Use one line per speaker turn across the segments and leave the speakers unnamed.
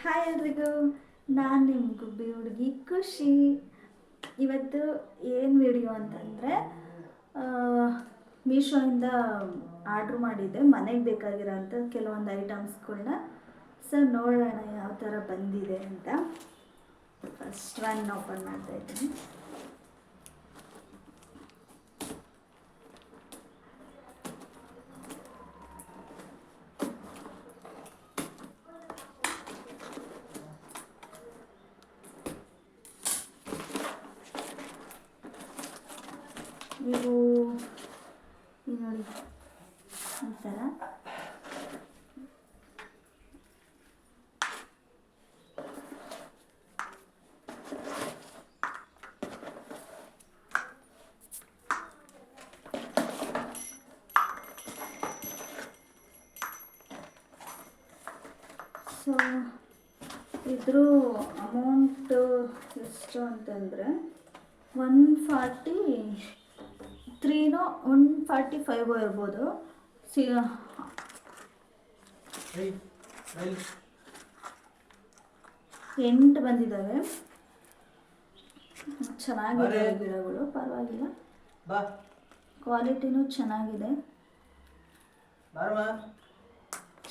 Hi ಎಲ್ರಿಗೂ, ನಾನು ನಿಮ್ಮ ಗುಬ್ಬಿ ಹುಡುಗಿ ಖುಷಿ. ಇವತ್ತು ಏನು ವಿಡಿಯೋ ಅಂತಂದರೆ, ಮೀಶೋಯಿಂದ ಆರ್ಡ್ರ್ ಮಾಡಿದ್ದೆ ಮನೆಗೆ ಬೇಕಾಗಿರೋಂಥ ಕೆಲವೊಂದು ಐಟಮ್ಸ್ಗಳನ್ನ. ಸೊ ನೋಡೋಣ ಯಾವ ಥರ ಬಂದಿದೆ ಅಂತ. ಫಸ್ಟ್ ಒನ್ ಓಪನ್ ಮಾಡ್ತಾಯಿದ್ದೀನಿ. ನೀವು ನೋಡಿ ಈ ಥರ ಸೊ ಇದ್ರ ಅಮೌಂಟು ಎಷ್ಟು ಅಂತಂದರೆ 143ನೋ 145 ಇರ್ಬೋದು. 8 ಬಂದಿದ್ದಾವೆ. ಚೆನ್ನಾಗಿದೆ ಗಿಡಗಳು, ಪರವಾಗಿಲ್ಲ. ಕ್ವಾಲಿಟಿನೂ ಚೆನ್ನಾಗಿದೆ.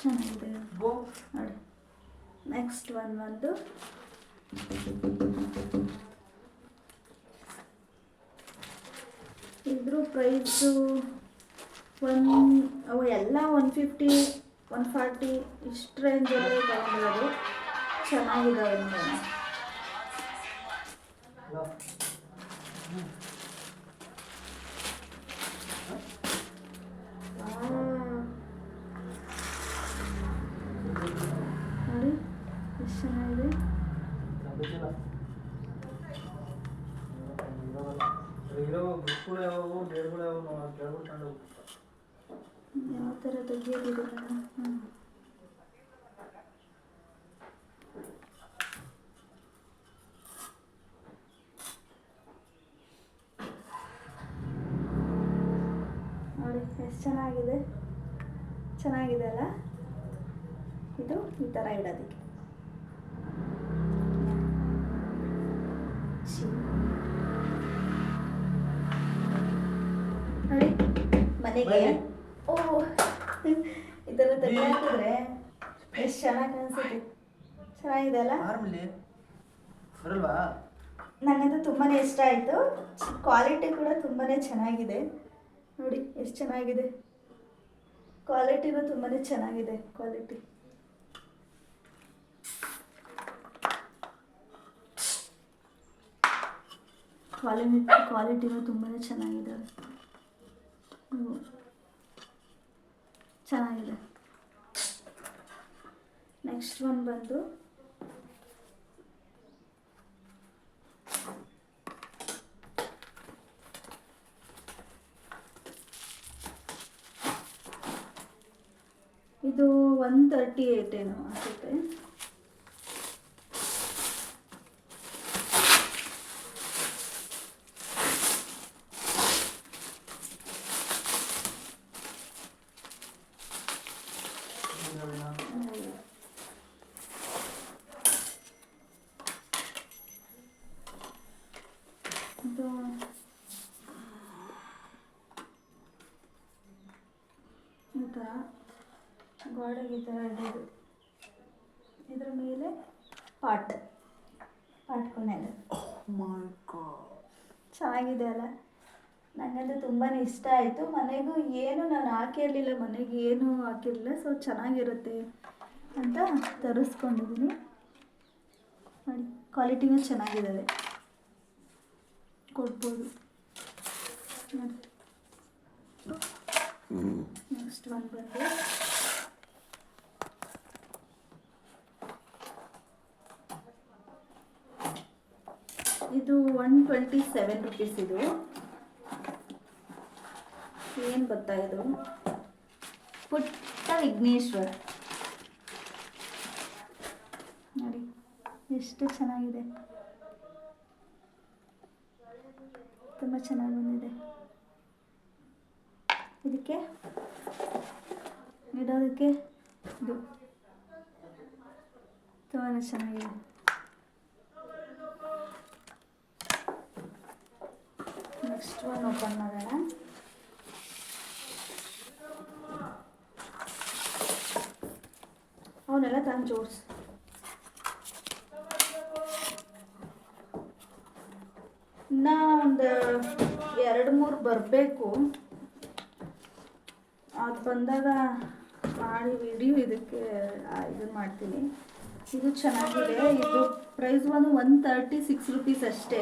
ಚೆನ್ನಾಗಿದೆ ನೋಡಿ. ನೆಕ್ಸ್ಟ್ ಒನ್ ಬಂದು ಇದ್ರ ಪ್ರೈಸು ಎಲ್ಲ 150 140 ಇಷ್ಟು ರೇಂಜಲ್ಲಿ ತಗೊಂಡಿರೋದು. ಚೆನ್ನಾಗಿದ್ದಾವೆ ನೋಡಿ. ಎಷ್ಟು ಚೆನ್ನಾಗಿದೆ. ಯಾವ ಥರ ತೆಗಿಯೋದಿದೆ ನೋಡಿ, ಎಷ್ಟು ಚೆನ್ನಾಗಿದೆ. ಚೆನ್ನಾಗಿದೆ ಅಲ್ಲ? ಇದು ಈ ಥರ ಇಡೋದಕ್ಕೆ. ನೋಡಿ ಮನೆಗೆ ಈ ಥರ ತೆಗೆ ಹಾಕಿದ್ರೆ ಎಷ್ಟು ಚೆನ್ನಾಗಿ ಕಾಣಿಸುತ್ತೆ. ಚೆನ್ನಾಗಿದೆ ಅಲ್ಲ? ನನಗದು ತುಂಬಾ ಇಷ್ಟ ಆಯಿತು. ಕ್ವಾಲಿಟಿ ಕೂಡ ತುಂಬಾ ಚೆನ್ನಾಗಿದೆ. ನೋಡಿ ಎಷ್ಟು ಚೆನ್ನಾಗಿದೆ. ಕ್ವಾಲಿಟಿನೂ ತುಂಬಾ ಚೆನ್ನಾಗಿದೆ. ಕ್ವಾಲಿಟಿನೂ ತುಂಬಾ ಚೆನ್ನಾಗಿದೆ. ನೆಕ್ಸ್ಟ್ ಒನ್ ಬಂದು ಇದು 138 ಏನೋ ಅನಿಸುತ್ತೆ. ಇದು ಈ ಥರ ಗೋಡೆಗೆ ಈ ಥರ ಇಡೋದು. ಇದ್ರ ಮೇಲೆ ಪಾಟ್ಗಳನ್ನೆಲ್ಲ ಚೆನ್ನಾಗಿದೆ ಅಲ್ಲ? ನನಗಂತೂ ತುಂಬಾ ಇಷ್ಟ ಆಯಿತು. ಮನೆಗೂ ಏನು ನಾನು ಹಾಕಿರಲಿಲ್ಲ. ಸೊ ಚೆನ್ನಾಗಿರುತ್ತೆ ಅಂತ ತರಿಸ್ಕೊಂಡಿದ್ದೀನಿ. ನೋಡಿ ಕ್ವಾಲಿಟಿನೂ ಚೆನ್ನಾಗಿದ್ದಾವೆ, ಕೊಡ್ಬೋದು ನೋಡಿ. ನೆಕ್ಸ್ಟ್ ಒನ್ ಬಂದು ಇದು 127 ರುಪೀಸ್. ಇದು ಏನು ಗೊತ್ತಾ, ಇದು ಪುಟ್ಟ ವಿಘ್ನೇಶ್ವರ. ನೋಡಿ ಎಷ್ಟು ಚೆನ್ನಾಗಿದೆ. ತುಂಬ ಚೆನ್ನಾಗಿ ಬಂದಿದೆ. ಇದಕ್ಕೆ ಇಡೋದಕ್ಕೆ ಇದು ತುಂಬಾ ಚೆನ್ನಾಗಿದೆ. ನೆಕ್ಸ್ಟ್ ಒನ್ ಓಪನ್ ಮಾಡೋಣ. ಅವನ್ನೆಲ್ಲ ತಂದು ಜೋಡಿಸಿ. ಇನ್ನು ಒಂದು 2-3 ಬರಬೇಕು. ಅದು ಬಂದಾಗ ಮಾಡಿ ವಿಡಿಯೋ ಇದಕ್ಕೆ ಇದನ್ನು ಮಾಡ್ತೀನಿ. ಇದು ಚೆನ್ನಾಗಿದೆ. ಇದು ಪ್ರೈಸ್ ಬಂದು 136 ರುಪೀಸ್ ಅಷ್ಟೇ.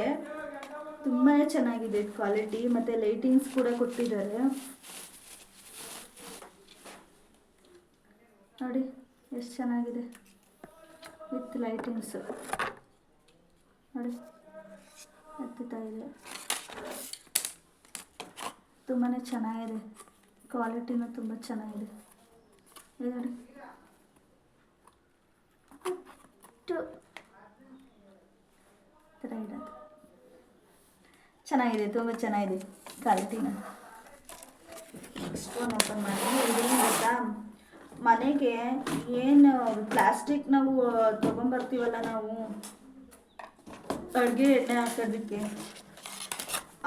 ತುಂಬಾ ಚೆನ್ನಾಗಿದೆ ಇದು ಕ್ವಾಲಿಟಿ. ಮತ್ತು ಲೈಟಿಂಗ್ಸ್ ಕೂಡ ಕೊಟ್ಟಿದ್ದಾರೆ ನೋಡಿ, ಎಷ್ಟು ಚೆನ್ನಾಗಿದೆ ವಿತ್ ಲೈಟಿಂಗ್ಸು ನೋಡಿ, ಹತ್ತುತ್ತಾ ಇದೆ. ತುಂಬಾ ಚೆನ್ನಾಗಿದೆ, ಕ್ವಾಲಿಟಿನೂ ತುಂಬ ಚೆನ್ನಾಗಿದೆ. ಇದು ನೋಡಿ, ಥರ ಇರೋದು ಚೆನ್ನಾಗಿದೆ, ತುಂಬ ಚೆನ್ನಾಗಿದೆ ಕ್ವಾಲಿಟಿನ. ನೆಕ್ಸ್ಟ್ ಒನ್ ಓಪನ್ ಮಾಡಿ. ಇದೇನು ಗೊತ್ತಾ, ಮನೆಗೆ ಏನು ಪ್ಲಾಸ್ಟಿಕ್ ನಾವು ತೊಗೊಂಬರ್ತೀವಲ್ಲ ನಾವು ಅಡುಗೆ ಎಣ್ಣೆ ಹಾಕೋದಕ್ಕೆ,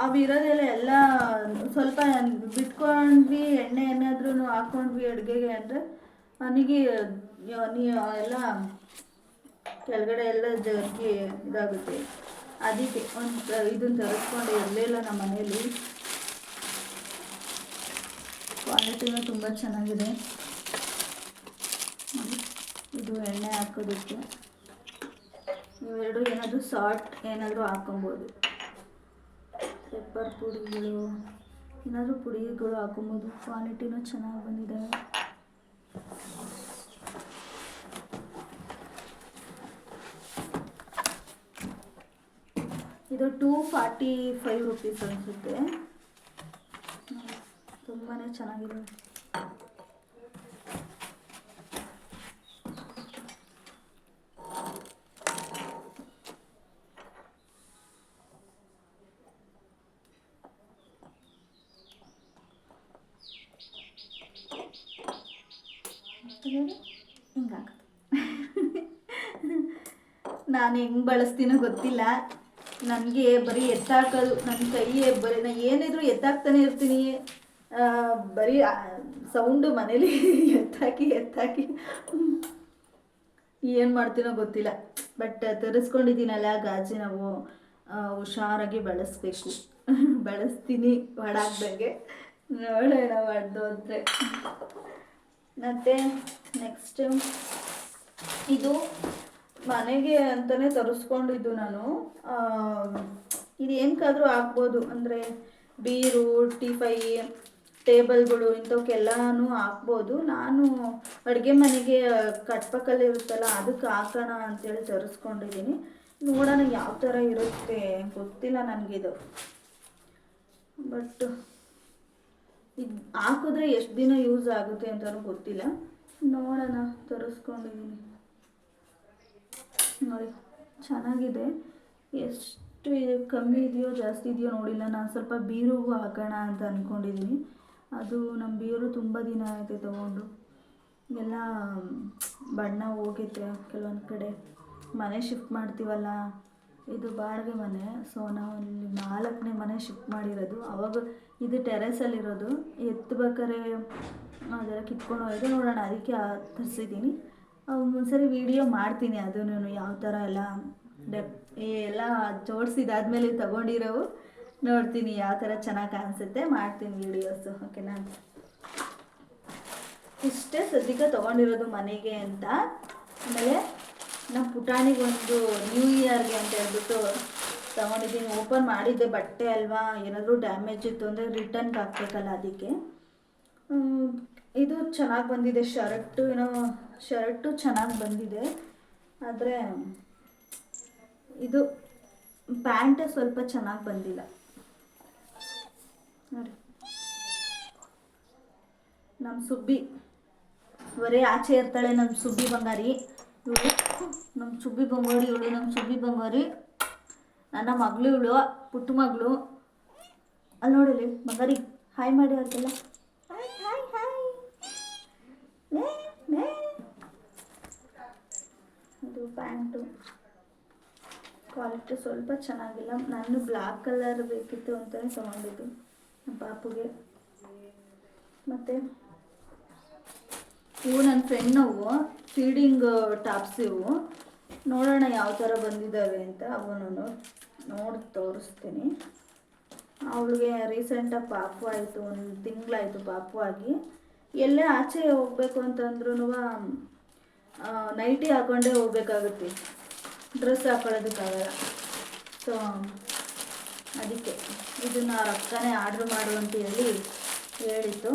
ಅವಿರೋದೆಲ್ಲ ಎಲ್ಲ ಸ್ವಲ್ಪ ಬಿಟ್ಕೊಂಡ್ವಿ, ಎಣ್ಣೆ ಏನಾದ್ರೂ ಹಾಕ್ಕೊಂಡ್ವಿ ಅಡುಗೆಗೆ ಅಂದರೆ ನನಗೆ ಎಲ್ಲ ಕೆಳಗಡೆ ಎಲ್ಲ ಜಗ್ಗಿ ಇದಾಗುತ್ತೆ. ಅದಕ್ಕೆ ಒಂದು ಇದನ್ನು ತರಿಸ್ಕೊಂಡು ಇರಲಿಲ್ಲ ನಮ್ಮ ಮನೇಲಿ. ಕ್ವಾಲಿಟಿನೂ ತುಂಬ ಚೆನ್ನಾಗಿದೆ. ಇದು ಎಣ್ಣೆ ಹಾಕೋದಕ್ಕೆ, ಇವೆರಡು ಏನಾದರೂ ಸಾಲ್ಟ್ ಏನಾದರೂ ಹಾಕೊಬೋದು. ಪೆಪ್ಪರ್ ಪುಡಿಗಳು ಏನಾದರೂ ಪುಡಿಗಳು ಹಾಕೊಬೋದು. ಕ್ವಾಲಿಟಿನೂ ಚೆನ್ನಾಗಿ ಬಂದಿದೆ. ಇದು 245 ರುಪೀಸ್ ಅನಿಸುತ್ತೆ. ತುಂಬಾ ಚೆನ್ನಾಗಿದೆ. ಹಿಂಗಾಗುತ್ತೆ. ನಾನು ಹೆಂಗೆ ಬಳಸ್ತೀನೋ ಗೊತ್ತಿಲ್ಲ. ನನಗೆ ಬರೀ ಎತ್ತಾಕೋದು ನನ್ನ ಕೈಯೇ, ಬರೀ ನಾನು ಏನಿದ್ರು ಎತ್ತಾಕ್ತಾನೆ ಇರ್ತೀನಿ. ಬರೀ ಸೌಂಡು ಮನೇಲಿ ಎತ್ತಾಕಿ ಏನು ಮಾಡ್ತೀನೋ ಗೊತ್ತಿಲ್ಲ. ಬಟ್ ತರಿಸ್ಕೊಂಡಿದ್ದೀನಲ್ಲ ಗಾಜಿನವು, ಹುಷಾರಾಗಿ ಬಳಸ್ತೀನಿ ಒಳಾಗ್ದಂಗೆ. ನೋಡೋಣ ಮಾಡ್ದು ಅಂದರೆ. ಮತ್ತು ನೆಕ್ಸ್ಟ್ ಇದು ಮನೆಗೆ ಅಂತಲೇ ತರಿಸ್ಕೊಂಡಿದ್ದು ನಾನು. ಇದು ಏನಕ್ಕಾದರೂ ಹಾಕ್ಬೋದು, ಅಂದರೆ ಬೀರು, ಟೀಪೈ, ಟೇಬಲ್ಗಳು ಇಂಥವಕ್ಕೆಲ್ಲನೂ ಹಾಕ್ಬೋದು. ನಾನು ಅಡುಗೆ ಮನೆಗೆ ಕಟ್ಪಕ್ಕಲ್ಲಿ ಇರುತ್ತಲ್ಲ ಅದಕ್ಕೆ ಹಾಕೋಣ ಅಂತೇಳಿ ತರಿಸ್ಕೊಂಡಿದ್ದೀನಿ. ನೋಡೋಣ ಯಾವ ಥರ ಇರುತ್ತೆ ಗೊತ್ತಿಲ್ಲ ನನಗಿದು. ಬಟ್ ಇದು ಹಾಕಿದ್ರೆ ಎಷ್ಟು ದಿನ ಯೂಸ್ ಆಗುತ್ತೆ ಅಂತಲೂ ಗೊತ್ತಿಲ್ಲ. ನೋಡೋಣ, ತರಿಸ್ಕೊಂಡಿದ್ದೀನಿ. ನೋಡಿ ಚೆನ್ನಾಗಿದೆ. ಎಷ್ಟು ಕಮ್ಮಿ ಇದೆಯೋ ಜಾಸ್ತಿ ಇದೆಯೋ ನೋಡಿಲ್ಲ. ನಾನು ಸ್ವಲ್ಪ ಬೀರುಗೂ ಹಾಕೋಣ ಅಂತ ಅಂದ್ಕೊಂಡಿದ್ದೀನಿ. ಅದು ನಮ್ಮ ಬೀರು ತುಂಬ ದಿನ ಆಯಿತು ತೊಗೊಂಡು. ಎಲ್ಲ ಬಣ್ಣ ಹೋಗೈತೆ ಕೆಲವೊಂದು ಕಡೆ. ಮನೆ ಶಿಫ್ಟ್ ಮಾಡ್ತೀವಲ್ಲ, ಇದು ಬಾಡಿಗೆ ಮನೆ. ಸೊ ನಾವು ಅಲ್ಲಿ 4ನೇ ಮನೆ ಶಿಫ್ಟ್ ಮಾಡಿರೋದು. ಅವಾಗ ಇದು ಟೆರೆಸಲ್ಲಿರೋದು. ಎತ್ತಬೇಕಾರೆ ಅದೆಲ್ಲ ಕಿತ್ಕೊಂಡು ಹೋಗಿದೆ. ನೋಡೋಣ, ಅದಕ್ಕೆ ತರಿಸಿದ್ದೀನಿ. ಒಂದ್ಸರಿ ವಿಡಿಯೋ ಮಾಡ್ತೀನಿ ಅದನ್ನು ಯಾವ ಥರ ಎಲ್ಲ ಜೋಡಿಸಿದಾದ್ಮೇಲೆ ತೊಗೊಂಡಿರೋವು ನೋಡ್ತೀನಿ ಯಾವ ಥರ ಚೆನ್ನಾಗಿ ಕಾಣಿಸುತ್ತೆ, ಮಾಡ್ತೀನಿ ವೀಡಿಯೋಸು. ಓಕೆನಾ? ಇಷ್ಟೇ ಸದ್ಯಕ್ಕೆ ತೊಗೊಂಡಿರೋದು ಮನೆಗೆ ಅಂತ. ಆಮೇಲೆ ನಮ್ಮ ಪುಟಾಣಿಗೊಂದು ನ್ಯೂ ಇಯರ್ಗೆ ಅಂತ ಹೇಳ್ಬಿಟ್ಟು ತೊಗೊಂಡಿದ್ದೀನಿ. ಓಪನ್ ಮಾಡಿದ್ದೆ, ಬಟ್ಟೆ ಅಲ್ವಾ, ಏನಾದರೂ ಡ್ಯಾಮೇಜ್ ಇತ್ತು ಅಂದರೆ ರಿಟರ್ನ್ಗೆ ಹಾಕ್ಬೇಕಲ್ಲ, ಅದಕ್ಕೆ. ಇದು ಚೆನ್ನಾಗಿ ಬಂದಿದೆ. ಶರ್ಟು ಚೆನ್ನಾಗಿ ಬಂದಿದೆ. ಆದರೆ ಇದು ಪ್ಯಾಂಟೇ ಸ್ವಲ್ಪ ಚೆನ್ನಾಗಿ ಬಂದಿಲ್ಲ ನೋಡಿ. ನಮ್ಮ ಸುಬ್ಬಿ ಬರೀ ಆಚೆ ಇರ್ತಾಳೆ. ನಮ್ಮ ಸುಬ್ಬಿ ಬಂಗಾರಿ ಇವಳು, ನಮ್ಮ ಸುಬ್ಬಿ ಬಂಗಾರಿ ನನ್ನ ಮಗಳು ಇವಳು, ಪುಟ್ಟ ಮಗಳು. ಅಲ್ಲಿ ನೋಡಲಿ ಬಂಗಾರಿ, ಹಾಯ್ ಮಾಡಿ ಅವ್ರಿಗೆಲ್ಲ. Hi hi hi. ಇದು ಪ್ಯಾಂಟು ಕ್ವಾಲಿಟಿ ಸ್ವಲ್ಪ ಚೆನ್ನಾಗಿಲ್ಲ. ನಾನು ಬ್ಲ್ಯಾಕ್ ಕಲರ್ ಬೇಕಿತ್ತು ಅಂತಲೇ ತೊಗೊಂಡಿದ್ದು ನಮ್ಮ ಪಾಪುಗೆ. ಮತ್ತು ಇವು ನನ್ನ ಫ್ರೆಂಡ್ನವು ಫೀಡಿಂಗ್ ಟಾಪ್ಸ್. ಇವು ನೋಡೋಣ ಯಾವ ಥರ ಬಂದಿದ್ದಾವೆ ಅಂತ. ಅವನು ನೋಡಿ ತೋರಿಸ್ತೀನಿ. ಅವಳಿಗೆ ರೀಸೆಂಟಾಗಿ ಪಾಪು ಆಯಿತು, ಒಂದು ತಿಂಗಳಾಯಿತು ಪಾಪು ಆಗಿ. ಎಲ್ಲೇ ಆಚೆ ಹೋಗ್ಬೇಕು ಅಂತಂದ್ರೂ ನೈಟಿ ಹಾಕ್ಕೊಂಡೇ ಹೋಗ್ಬೇಕಾಗುತ್ತೆ, ಡ್ರೆಸ್ ಹಾಕೊಳ್ಳೋದಕ್ಕಾಗಲ್ಲ. ಸೊ ಅದಕ್ಕೆ ಇದನ್ನು ಅವ್ರ ಅಕ್ಕನೇ ಆರ್ಡ್ರ್ ಮಾಡು ಅಂತ ಹೇಳಿತ್ತು.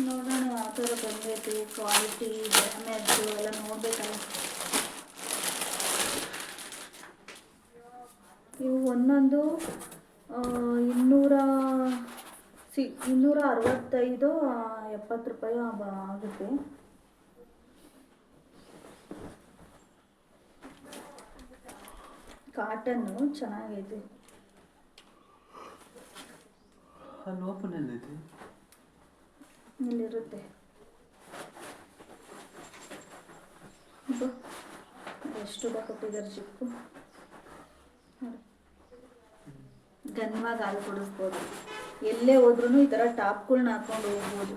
ನೋಡೋಣ ಯಾವ ಥರ ಬಂದೈತಿ, ಕ್ವಾಲಿಟಿ ಡ್ಯಾಮೇಜು ಎಲ್ಲ ನೋಡಬೇಕಲ್ಲ. ಇವು ಒಂದೊಂದು 265 70 ರೂಪಾಯಿ ಆಗುತ್ತೆ. ಕಾಟನ್ನು ಚೆನ್ನಾಗೈತೆ. ಇಲ್ಲಿರುತ್ತೆ ಎಷ್ಟು ರೂಪಾಯಿ ಕೊಟ್ಟಿದ್ದಾರೆ ಜಿಪ್ಪು. ಗನ್ವಾಗಿ ಹಾಲು ಕುಡಿಸ್ಬೋದು. ಎಲ್ಲೇ ಹೋದ್ರೂ ಈ ಥರ ಟಾಪ್ಗಳ್ನ ಹಾಕ್ಕೊಂಡು ಹೋಗ್ಬೋದು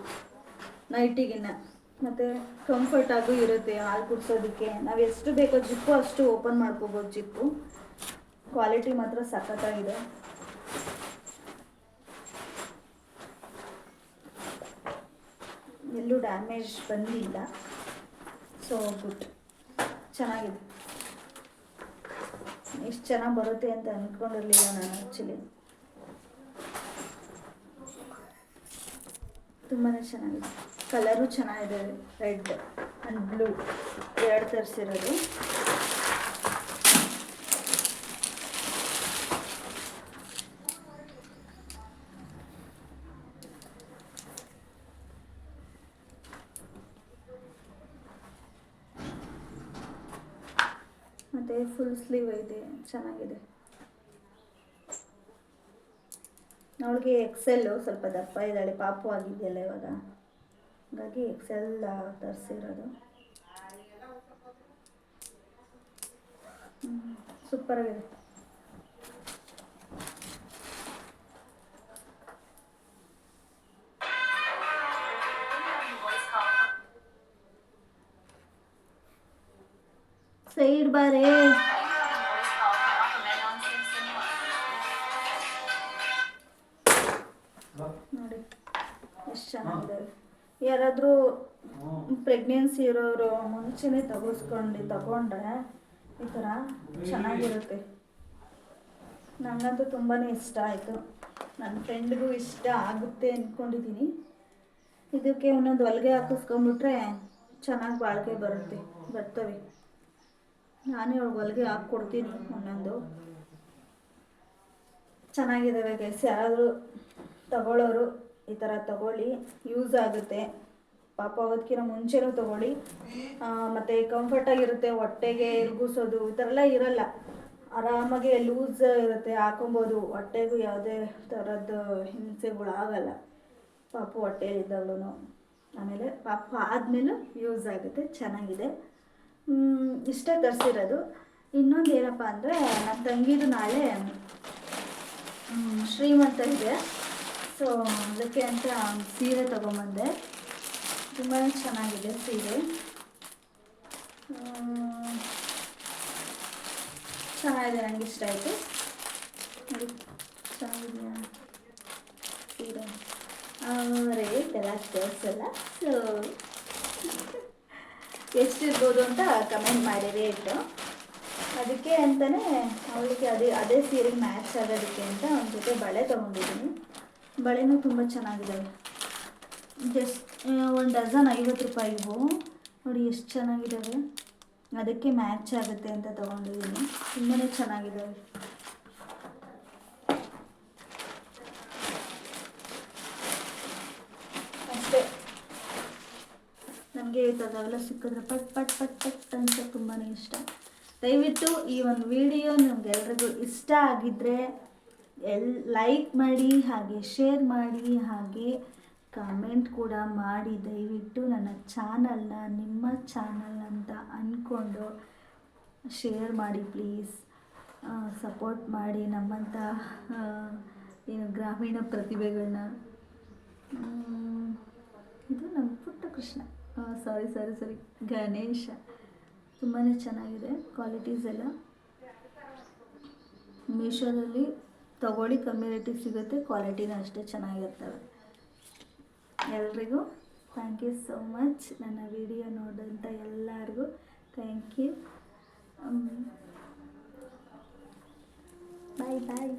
ನೈಟಿಗಿನ್ನ. ಮತ್ತು ಕಂಫರ್ಟಾಗೂ ಇರುತ್ತೆ ಹಾಲು ಕುಡಿಸೋದಕ್ಕೆ. ನಾವು ಎಷ್ಟು ಬೇಕೋ ಜಿಪ್ಪು ಅಷ್ಟು ಓಪನ್ ಮಾಡ್ಕೋಬೋದು. ಜಿಪ್ಪು ಕ್ವಾಲಿಟಿ ಮಾತ್ರ ಸಖತ್ತಾಗಿದೆ. ಎಲ್ಲೂ ಡ್ಯಾಮೇಜ್ ಬಂದಿಲ್ಲ. ಸೊ ಗುಡ್, ಚೆನ್ನಾಗಿದೆ. ಎಷ್ಟು ಚೆನ್ನಾಗಿ ಬರುತ್ತೆ ಅಂತ ಅಂದ್ಕೊಂಡಿರಲಿಲ್ಲ ನಾನು ಆ್ಯಕ್ಚುಲಿ. ತುಂಬಾ ಚೆನ್ನಾಗಿದೆ. ಕಲರು ಚೆನ್ನಾಗಿದೆ, ರೆಡ್ ಆ್ಯಂಡ್ ಬ್ಲೂ ಎರಡು ತರಿಸಿರೋದು. ಮತ್ತು ಫುಲ್ ಸ್ಲೀವ್ ಐತೆ, ಚೆನ್ನಾಗಿದೆ. ಅವಳಿಗೆ ಎಕ್ಸೆಲ್ಲು ಸ್ವಲ್ಪ ದಪ್ಪ ಇದ್ದಾಳೆ, ಪಾಪು ಆಗಿದೆಯಲ್ಲ ಇವಾಗ, ಹಾಗಾಗಿ ಎಕ್ಸೆಲ್ ತರಿಸಿರೋದು. ಸೂಪರಾಗಿದೆ. ಸೈಡ್ ಬಾರೇ. ನೋಡಿ ಎಷ್ಟು ಚೆನ್ನಾಗಿದೆ. ಯಾರಾದರೂ ಪ್ರೆಗ್ನೆನ್ಸಿ ಇರೋರು ಮುಂಚೆನೇ ತಗೊಂಡ್ರೆ ಈ ಥರ ಚೆನ್ನಾಗಿರುತ್ತೆ. ನನಗಂತೂ ತುಂಬಾ ಇಷ್ಟ ಆಯಿತು. ನನ್ನ ಫ್ರೆಂಡ್ಗೂ ಇಷ್ಟ ಆಗುತ್ತೆ ಅಂದ್ಕೊಂಡಿದ್ದೀನಿ. ಇದಕ್ಕೆ ಒಂದೊಂದು ಹೊಲಿಗೆ ಹಾಕಿಸ್ಕೊಂಬಿಟ್ರೆ ಚೆನ್ನಾಗಿ ಬಾಳಿಕೆ ಬರ್ತವೆ. ನಾನೇ ಅವ್ಳಿಗೆ ಹೊಲಿಗೆ ಹಾಕ್ಕೊಡ್ತೀನಿ ಒಂದೊಂದು. ಚೆನ್ನಾಗಿದ್ದಾವೆ ಗೈಸ್. ಯಾರಾದರೂ ತಗೊಳ್ಳೋರು ಈ ಥರ ತಗೊಳ್ಳಿ, ಯೂಸ್ ಆಗುತ್ತೆ. ಪಾಪ ಅದಕ್ಕಿಂತ ಮುಂಚೆನೂ ತಗೊಳ್ಳಿ. ಮತ್ತು ಕಂಫರ್ಟಾಗಿರುತ್ತೆ. ಹೊಟ್ಟೆಗೆ ಇರುಗಿಸೋದು ಈ ಥರ ಎಲ್ಲ ಇರಲ್ಲ. ಆರಾಮಾಗಿ ಲೂಸ್ ಇರುತ್ತೆ, ಹಾಕೊಬೋದು. ಹೊಟ್ಟೆಗೂ ಯಾವುದೇ ಥರದ್ದು ಹಿಂಸೆಗಳಾಗಲ್ಲ ಪಾಪು ಹೊಟ್ಟೆಯಲ್ಲಿದ್ದಾಗಲೂ. ಆಮೇಲೆ ಪಾಪು ಆದಮೇಲೂ ಯೂಸ್ ಆಗುತ್ತೆ. ಚೆನ್ನಾಗಿದೆ. ಇಷ್ಟೇ ತರಿಸಿರೋದು. ಇನ್ನೊಂದು ಏನಪ್ಪ ಅಂದರೆ, ನನ್ನ ತಂಗಿದು ನಾಳೆ ಶ್ರೀಮಂತ ಇದೆ. ಸೊ ಅದಕ್ಕೆ ಅಂತ ಸೀರೆ ತೊಗೊಂಬಂದೆ. ತುಂಬಾ ಚೆನ್ನಾಗಿದೆ ಸೀರೆ. ಚೆನ್ನಾಗಿದೆ, ನನಗೆ ಇಷ್ಟ ಆಯಿತು. ನೋಡಿ ಚೆನ್ನಾಗಿದೆಯಾ ಸೀರೆ. ರೇಟ್ ಎಲ್ಲ ತೋರಿಸಲ್ಲ. ಸೊ ಎಷ್ಟಿರ್ಬೋದು ಅಂತ ಕಮೆಂಟ್ ಮಾಡಿ ರೇಟು. ಅದಕ್ಕೆ ಅಂತಲೇ ಅವಳಿಗೆ ಅದೇ ಸೀರೆಗೆ ಮ್ಯಾಚ್ ಆಗೋದಕ್ಕೆ ಅಂತ ಒಂದು ಜೊತೆ ಬಳೆ ತೊಗೊಂಡಿದ್ದೀನಿ. ಬಳೆನೂ ತುಂಬ ಚೆನ್ನಾಗಿದ್ದಾವೆ. ಜಸ್ಟ್ ಒಂದು ಡಜನ್ 50 ರೂಪಾಯಿ ಇವು. ನೋಡಿ ಎಷ್ಟು ಚೆನ್ನಾಗಿದ್ದಾವೆ. ಅದಕ್ಕೆ ಮ್ಯಾಚ್ ಆಗುತ್ತೆ ಅಂತ ತೊಗೊಂಡಿದ್ದೀನಿ. ತುಂಬಾ ಚೆನ್ನಾಗಿದ್ದಾವೆ. ಅಷ್ಟೇ, ನನಗೆ ಅವೆಲ್ಲ ಸಿಕ್ಕಿದ್ರೆ ಪಟ್ ಪಟ್ ಪಟ್ ಪಟ್ ಅಂತ ತುಂಬಾ ಇಷ್ಟ. ದಯವಿಟ್ಟು ಈ ಒಂದು ವಿಡಿಯೋ ನಿಮ್ಗೆಲ್ರಿಗೂ ಇಷ್ಟ ಆಗಿದ್ದರೆ ಲೈಕ್ ಮಾಡಿ, ಹಾಗೆ ಶೇರ್ ಮಾಡಿ, ಹಾಗೆ ಕಮೆಂಟ್ ಕೂಡ ಮಾಡಿ. ದಯವಿಟ್ಟು ನನ್ನ ಚಾನಲ್ನ ನಿಮ್ಮ ಚಾನಲ್ ಅಂತ ಅಂದ್ಕೊಂಡು ಶೇರ್ ಮಾಡಿ ಪ್ಲೀಸ್, ಸಪೋರ್ಟ್ ಮಾಡಿ ನಮ್ಮಂಥ ಏನು ಗ್ರಾಮೀಣ ಪ್ರತಿಭೆಗಳನ್ನ. ಇದು ನಮ್ಮ ಪುಟ್ಟ ಕೃಷ್ಣ, ಸಾರಿ ಗಣೇಶ. ತುಂಬಾ ಚೆನ್ನಾಗಿದೆ ಕ್ವಾಲಿಟೀಸ್ ಎಲ್ಲ. ಮೀಶೋದಲ್ಲಿ ತಗೊಳ್ಳಿ, ಕಮ್ಮಿ ರೇಟಿಗೆ ಸಿಗುತ್ತೆ, ಕ್ವಾಲಿಟಿನೂ ಅಷ್ಟೇ ಚೆನ್ನಾಗಿರ್ತವೆ. ಎಲ್ರಿಗೂ ಥ್ಯಾಂಕ್ ಯು ಸೋ ಮಚ್. ನನ್ನ ವಿಡಿಯೋ ನೋಡಿದಂಥ ಎಲ್ಲರಿಗೂ ಥ್ಯಾಂಕ್ ಯು. Bye bye.